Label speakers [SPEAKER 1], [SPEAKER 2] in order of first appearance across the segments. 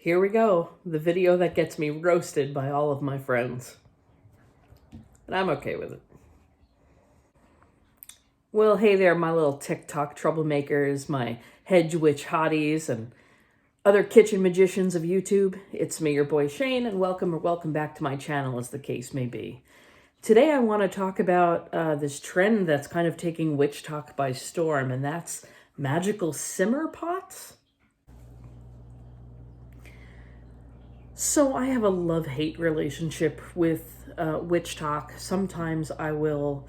[SPEAKER 1] Here we go, the video that gets me roasted by all of my friends. And I'm okay with it. Well, hey there, my little TikTok troublemakers, my hedge witch hotties, and other kitchen magicians of YouTube. It's me, your boy Shane, and welcome back to my channel, as the case may be. Today I want to talk about this trend that's kind of taking WitchTok by storm, and that's magical simmer pots. So I have a love-hate relationship with WitchTok. Sometimes I will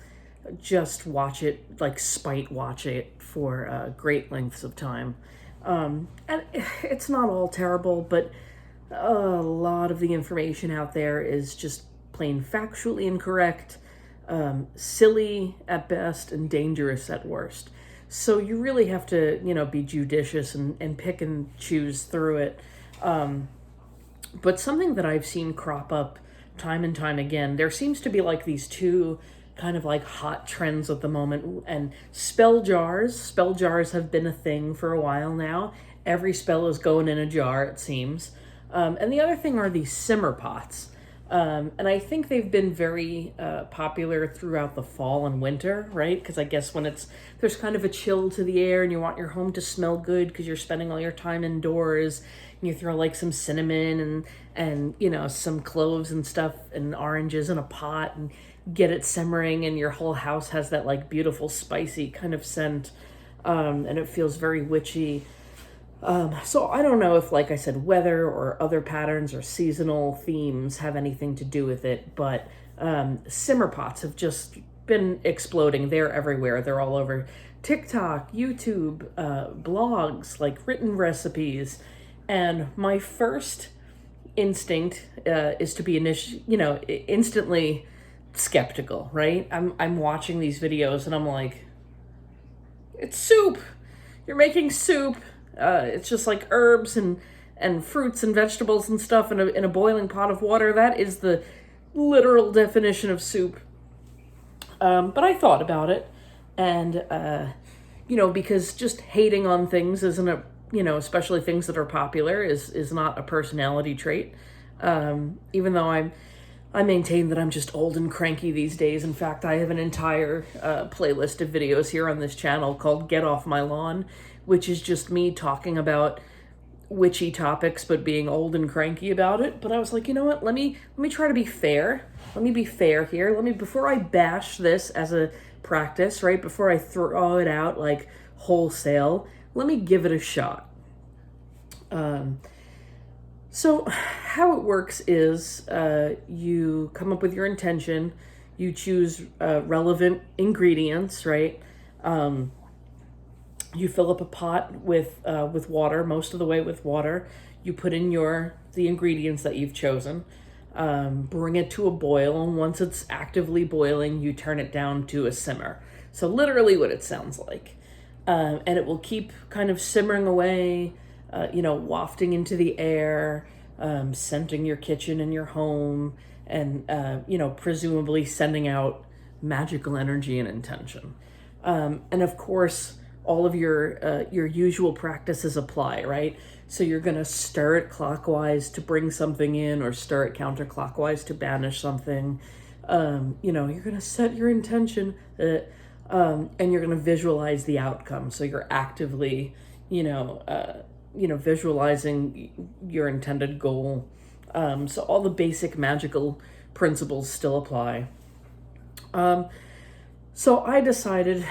[SPEAKER 1] just watch it, like spite watch it for great lengths of time. And it's not all terrible, but a lot of the information out there is just plain factually incorrect, silly at best, and dangerous at worst. So you really have to, be judicious and pick and choose through it. But something that I've seen crop up time and time again, there seems to be like these two kind of like hot trends at the moment. And spell jars have been a thing for a while now. Every spell is going in a jar, it seems. And the other thing are these simmer pots. And I think they've been very popular throughout the fall and winter, right? Because I guess when there's kind of a chill to the air and you want your home to smell good because you're spending all your time indoors, and you throw like some cinnamon and some cloves and stuff and oranges in a pot and get it simmering, and your whole house has that like beautiful spicy kind of scent, and it feels very witchy. So I don't know if, like I said, weather or other patterns or seasonal themes have anything to do with it, but simmer pots have just been exploding. They're everywhere. They're all over TikTok, YouTube, blogs, like written recipes. And my first instinct is to be instantly skeptical, right? I'm watching these videos and I'm like, it's soup. You're making soup. It's just like herbs and fruits and vegetables and stuff in a boiling pot of water. That is the literal definition of soup. But I thought about it, and because just hating on things isn't especially things that are popular, is not a personality trait. Even though I maintain that I'm just old and cranky these days. In fact, I have an entire playlist of videos here on this channel called Get Off My Lawn, which is just me talking about witchy topics but being old and cranky about it. But I was like, you know what? Let me try to be fair. Let me be fair here. Before I bash this as a practice, right? Before I throw it out like wholesale, let me give it a shot. So how it works is you come up with your intention, you choose relevant ingredients, right? You fill up a pot with water, most of the way with water. You put in the ingredients that you've chosen, bring it to a boil, and once it's actively boiling, you turn it down to a simmer. So literally what it sounds like. And it will keep kind of simmering away, wafting into the air, scenting your kitchen and your home, and, presumably sending out magical energy and intention. And of course, all of your usual practices apply, right? So you're going to stir it clockwise to bring something in, or stir it counterclockwise to banish something. You're going to set your intention, and you're going to visualize the outcome. So you're actively, visualizing your intended goal. So all the basic magical principles still apply. So I decided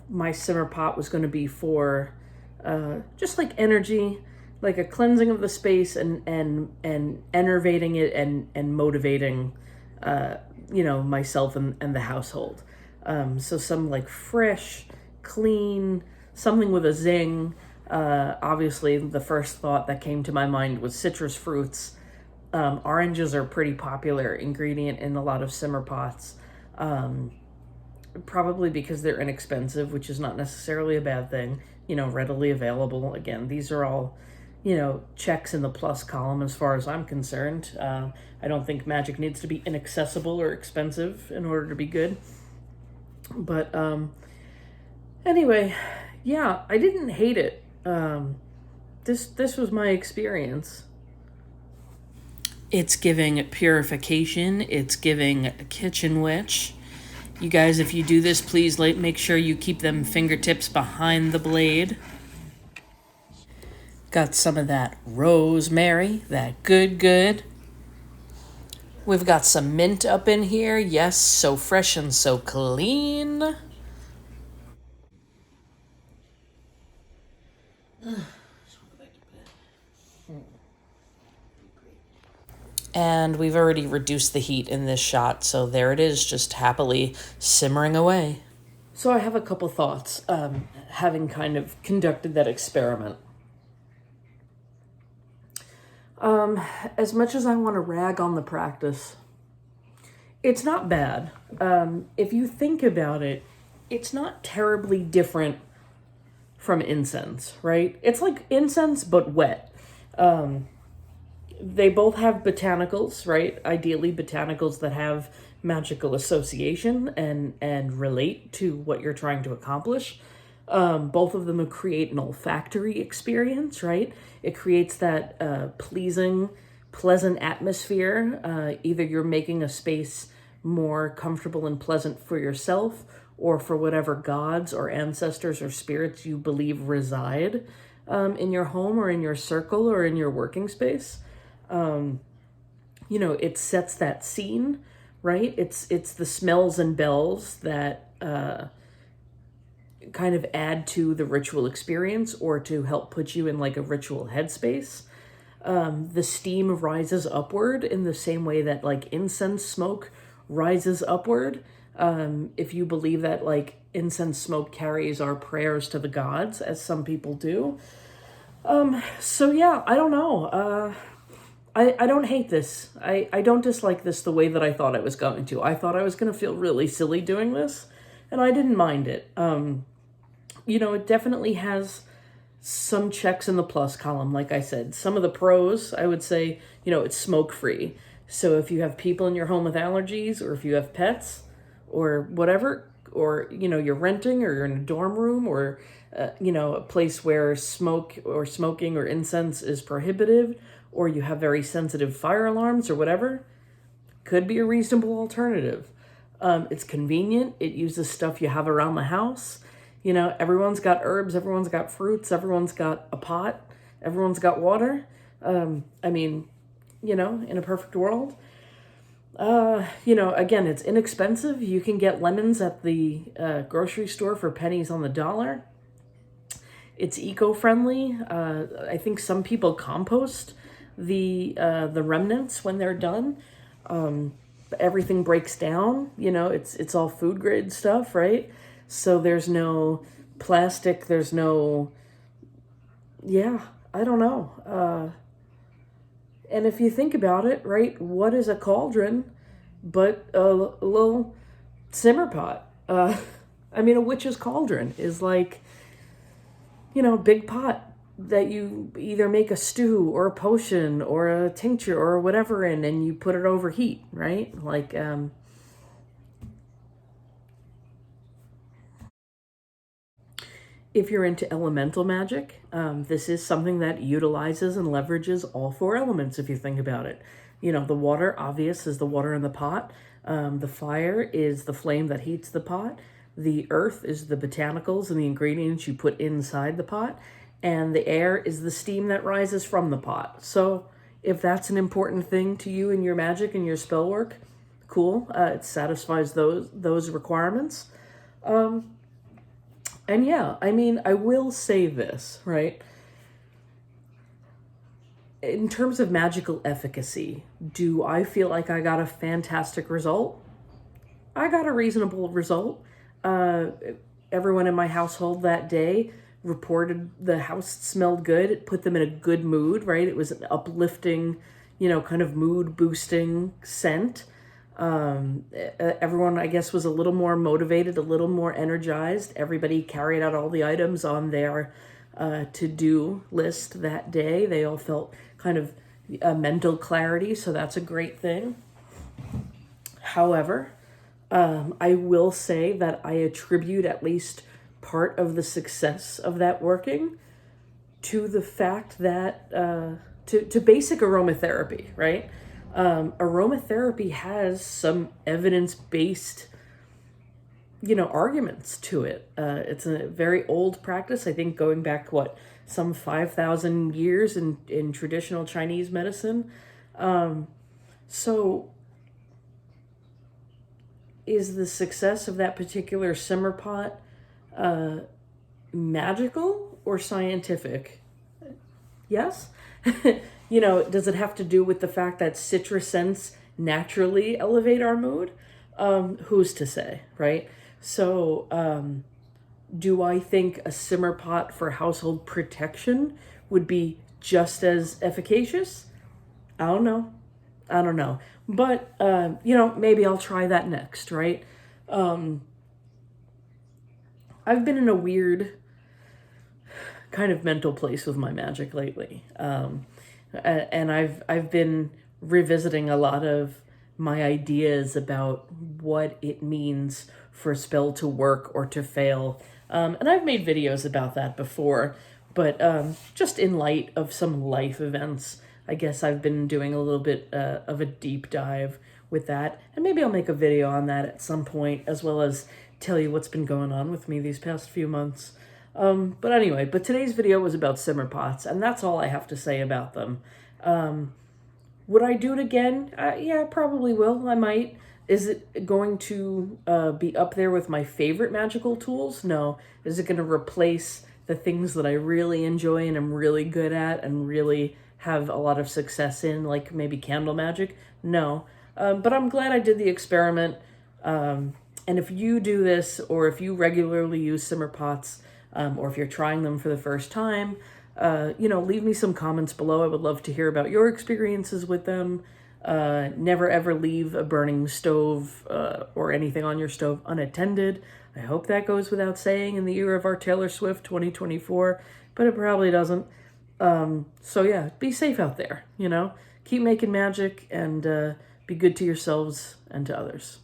[SPEAKER 1] my simmer pot was going to be for just like energy, like a cleansing of the space and enervating it and motivating, myself and the household. So some like fresh, clean, something with a zing. Obviously, the first thought that came to my mind was citrus fruits. Oranges are a pretty popular ingredient in a lot of simmer pots. Probably because they're inexpensive, which is not necessarily a bad thing, readily available. Again, these are all, checks in the plus column as far as I'm concerned. I don't think magic needs to be inaccessible or expensive in order to be good. But anyway, yeah, I didn't hate it. this was my experience. It's giving purification. It's giving kitchen witch. You guys, if you do this, please make sure you keep them fingertips behind the blade. Got some of that rosemary, that good. We've got some mint up in here. Yes, so fresh and so clean. And we've already reduced the heat in this shot, so there it is, just happily simmering away. So I have a couple thoughts, having kind of conducted that experiment. As much as I want to rag on the practice, it's not bad. If you think about it, it's not terribly different from incense, right? It's like incense, but wet. They both have botanicals, right? Ideally, botanicals that have magical association and relate to what you're trying to accomplish. Both of them create an olfactory experience, right? It creates that pleasant atmosphere. Either you're making a space more comfortable and pleasant for yourself, or for whatever gods or ancestors or spirits you believe reside in your home or in your circle or in your working space. It sets that scene, right? It's the smells and bells that kind of add to the ritual experience or to help put you in like a ritual headspace. The steam rises upward in the same way that like incense smoke rises upward. If you believe that like incense smoke carries our prayers to the gods, as some people do. So yeah, I don't know. I don't hate this. I don't dislike this the way that I thought I was going to. I thought I was going to feel really silly doing this, and I didn't mind it. It definitely has some checks in the plus column, like I said. Some of the pros, I would say, it's smoke-free. So if you have people in your home with allergies, or if you have pets, or whatever, or, you're renting, or you're in a dorm room, or, a place where smoke or smoking or incense is prohibitive, or you have very sensitive fire alarms or whatever, could be a reasonable alternative. It's convenient. It uses stuff you have around the house. Everyone's got herbs, everyone's got fruits, everyone's got a pot, everyone's got water. In a perfect world. Again, it's inexpensive. You can get lemons at the grocery store for pennies on the dollar. It's eco-friendly. I think some people compost the remnants when they're done. Everything breaks down. It's all food grade stuff, right? So there's no plastic. There's no. Yeah, I don't know. And if you think about it, right, what is a cauldron but a little simmer pot? A witch's cauldron is like, big pot that you either make a stew or a potion or a tincture or whatever in, and you put it over heat, right? Like, if you're into elemental magic, this is something that utilizes and leverages all four elements, if you think about it. The water, obvious, is the water in the pot. The fire is the flame that heats the pot. The earth is the botanicals and the ingredients you put inside the pot. And the air is the steam that rises from the pot. So if that's an important thing to you in your magic and your spell work, cool. It satisfies those requirements. And yeah, I will say this, right? In terms of magical efficacy, do I feel like I got a fantastic result? I got a reasonable result. Everyone in my household that day reported the house smelled good. It put them in a good mood, right? It was an uplifting, kind of mood boosting scent. Everyone, I guess, was a little more motivated, a little more energized. Everybody carried out all the items on their to-do list that day. They all felt kind of mental clarity, so that's a great thing. However, I will say that I attribute at least part of the success of that working to the fact that to basic aromatherapy, right? Aromatherapy has some evidence-based, arguments to it. It's a very old practice, I think, going back, some 5,000 years in traditional Chinese medicine. So is the success of that particular simmer pot magical or scientific? Yes. Does it have to do with the fact that citrus scents naturally elevate our mood? Who's to say, right? So, do I think a simmer pot for household protection would be just as efficacious? I don't know. I don't know. But, maybe I'll try that next, right? I've been in a weird kind of mental place with my magic lately. And I've been revisiting a lot of my ideas about what it means for a spell to work or to fail. And I've made videos about that before, but just in light of some life events, I guess I've been doing a little bit of a deep dive with that. And maybe I'll make a video on that at some point, as well as tell you what's been going on with me these past few months. But anyway, today's video was about simmer pots, and that's all I have to say about them. Would I do it again? Yeah, probably will. I might. Is it going to be up there with my favorite magical tools? No. Is it going to replace the things that I really enjoy and am really good at and really have a lot of success in, like maybe candle magic? No. But I'm glad I did the experiment. And if you do this, or if you regularly use simmer pots, or if you're trying them for the first time, leave me some comments below. I would love to hear about your experiences with them. Never ever leave a burning stove or anything on your stove unattended. I hope that goes without saying in the year of our Taylor Swift 2024, but it probably doesn't. So yeah, be safe out there, Keep making magic and be good to yourselves and to others.